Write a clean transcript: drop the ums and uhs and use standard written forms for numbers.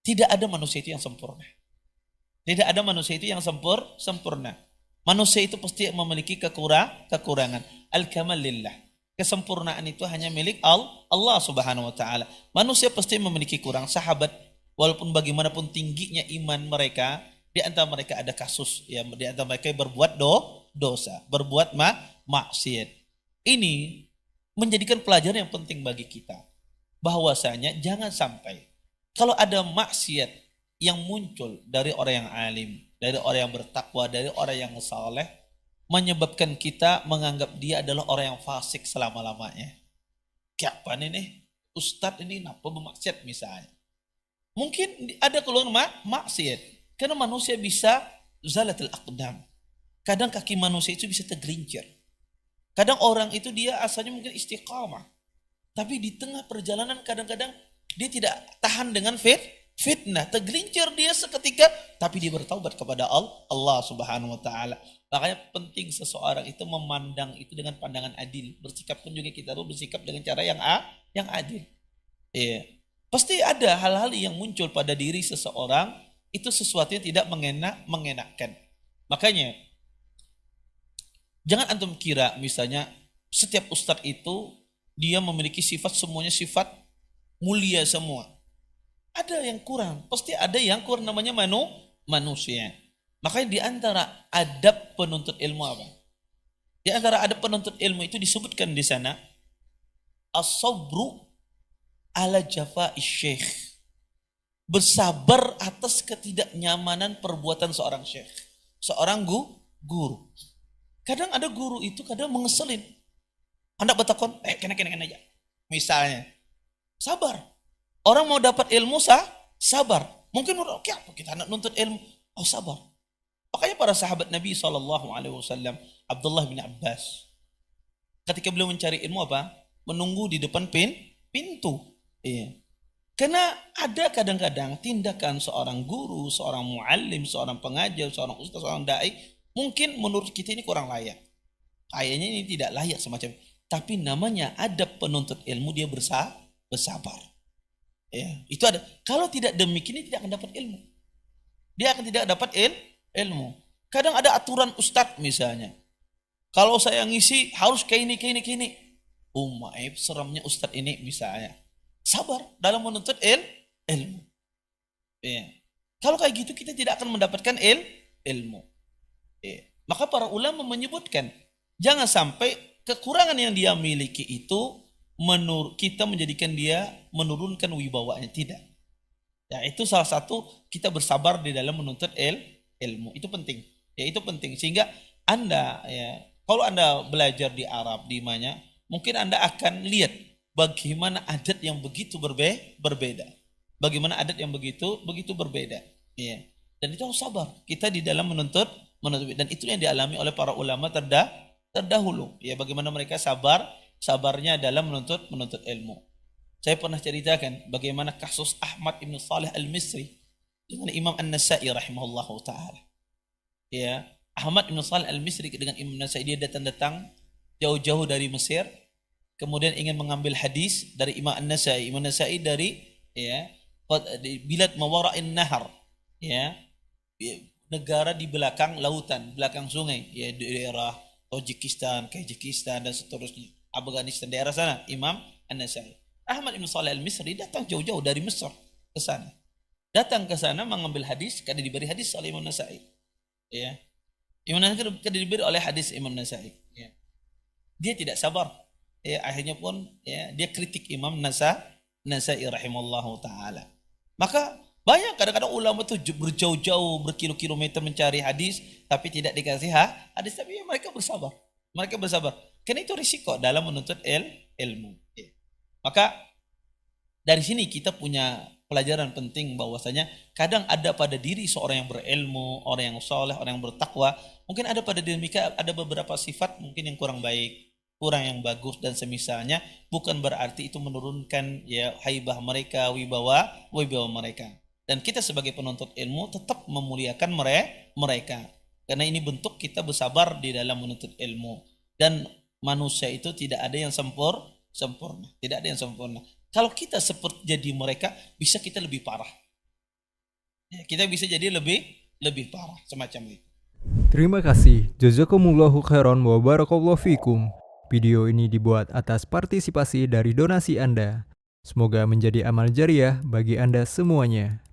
Tidak ada manusia itu yang sempurna. Tidak ada manusia itu yang sempurna. Manusia itu pasti memiliki kekurangan. Al-kamal lillah. Kesempurnaan itu hanya milik Allah Subhanahu wa taala. Manusia pasti memiliki kurang. Sahabat, walaupun bagaimanapun tingginya iman mereka, di antara mereka ada kasus, ya, di antara mereka yang berbuat dosa, berbuat maksiat. Ini menjadikan pelajaran yang penting bagi kita, bahwasanya jangan sampai kalau ada maksiat yang muncul dari orang yang alim, dari orang yang bertakwa, dari orang yang saleh, menyebabkan kita menganggap dia adalah orang yang fasik selama-lamanya. Kapan ini? Ustadz ini kenapa bermaksiat misalnya? Mungkin ada keluar maksiat. Karena manusia bisa zalatul aqdam. Kadang kaki manusia itu bisa tergelincir. Kadang orang itu dia asalnya mungkin istiqamah. Tapi di tengah perjalanan kadang-kadang dia tidak tahan dengan fitnah. Tergelincir dia seketika. Tapi dia bertaubat kepada Allah Subhanahu wa ta'ala. Makanya penting seseorang itu memandang itu dengan pandangan adil. Bersikap pun juga kita harus bersikap dengan cara yang adil. Iya. Pasti ada hal-hal yang muncul pada diri seseorang. Itu sesuatu yang tidak mengenakkan. Makanya jangan antum kira misalnya setiap ustadz itu dia memiliki sifat, semuanya sifat mulia semua. Ada yang kurang, pasti ada yang kurang, namanya manusia. Makanya di antara adab penuntut ilmu apa? Di antara adab penuntut ilmu itu disebutkan di sana as-sabru ala jafa'is syekh. Bersabar atas ketidaknyamanan perbuatan seorang syekh, seorang guru. Kadang ada guru itu kadang mengeselin. Anda bertakon, kena aja. Misalnya, sabar. Orang mau dapat ilmu sabar. Mungkin oke, apa kita anak nuntut ilmu? Oh, sabar. Makanya para sahabat Nabi SAW, Abdullah bin Abbas, ketika beliau mencari ilmu apa? Menunggu di depan pintu. Iya. Karena ada kadang-kadang tindakan seorang guru, seorang muallim, seorang pengajar, seorang ustaz, seorang dai, mungkin menurut kita ini kurang layak. Kayaknya ini tidak layak semacam. Tapi namanya adab penuntut ilmu, dia bersabar. Ya, itu ada. Kalau tidak demikian, dia tidak akan dapat ilmu. Dia akan tidak dapat ilmu. Kadang ada aturan ustaz misalnya. Kalau saya ngisi harus kayak ini. Seramnya ustaz ini misalnya. Sabar dalam menuntut ilmu. Ya. Kalau kayak gitu kita tidak akan mendapatkan ilmu. Ya. Maka para ulama menyebutkan jangan sampai kekurangan yang dia miliki itu kita menjadikan dia menurunkan wibawanya, tidak. Ya, itu salah satu kita bersabar di dalam menuntut ilmu. Itu penting. Ya, itu penting sehingga Anda ya, kalau Anda belajar di Arab di mana, mungkin Anda akan lihat bagaimana adat yang begitu berbeda. Bagaimana adat yang begitu berbeda. Ya. Dan itu harus sabar. Kita di dalam menuntut dan itu yang dialami oleh para ulama terdahulu. Ya, bagaimana mereka sabarnya dalam menuntut ilmu. Saya pernah ceritakan bagaimana kasus Ahmad ibn Salih al-Misri dengan Imam An-Nasai rahimahullah ta'ala. Ya, Ahmad ibn Salih al-Misri dengan Imam An-Nasai, dia datang jauh-jauh dari Mesir. Kemudian ingin mengambil hadis dari Imam An-Nasai. Imam An-Nasai dari bilad mawara'in nahar, ya, negara di belakang lautan, belakang sungai, ya, daerah Tajikistan, Kyrgyzstan dan seterusnya, Afghanistan, daerah sana. Imam An-Nasai, Ahmad bin Shalih al-Misri datang jauh-jauh dari Mesir ke sana. Datang ke sana mengambil hadis, karena diberi hadis oleh Imam An-Nasai. Ya. Imam An-Nasai kada diberi oleh hadis Imam An-Nasai. Ya. Dia tidak sabar. Ya, akhirnya pun ya, dia kritik Imam Nasai rahimallahu taala. Maka banyak kadang-kadang ulama itu berjauh-jauh berkilo-kilometer mencari hadis tapi tidak dikasih hadis, tapi ya, mereka bersabar. Karena itu risiko dalam menuntut ilmu. Ya. Maka dari sini kita punya pelajaran penting bahwasanya kadang ada pada diri seorang yang berilmu, orang yang soleh, orang yang bertakwa, mungkin ada pada diri mereka ada beberapa sifat mungkin yang kurang baik, kurang yang bagus dan semisalnya, bukan berarti itu menurunkan ya haibah mereka, wibawa mereka. Dan kita sebagai penuntut ilmu tetap memuliakan mereka. Karena ini bentuk kita bersabar di dalam menuntut ilmu. Dan manusia itu tidak ada yang sempurna. Tidak ada yang sempurna. Kalau kita seperti jadi mereka, bisa kita lebih parah. Ya, kita bisa jadi lebih parah semacam itu. Terima kasih. Jazakumullahu khairan wa barakallahu fikum. Video ini dibuat atas partisipasi dari donasi Anda. Semoga menjadi amal jariah bagi Anda semuanya.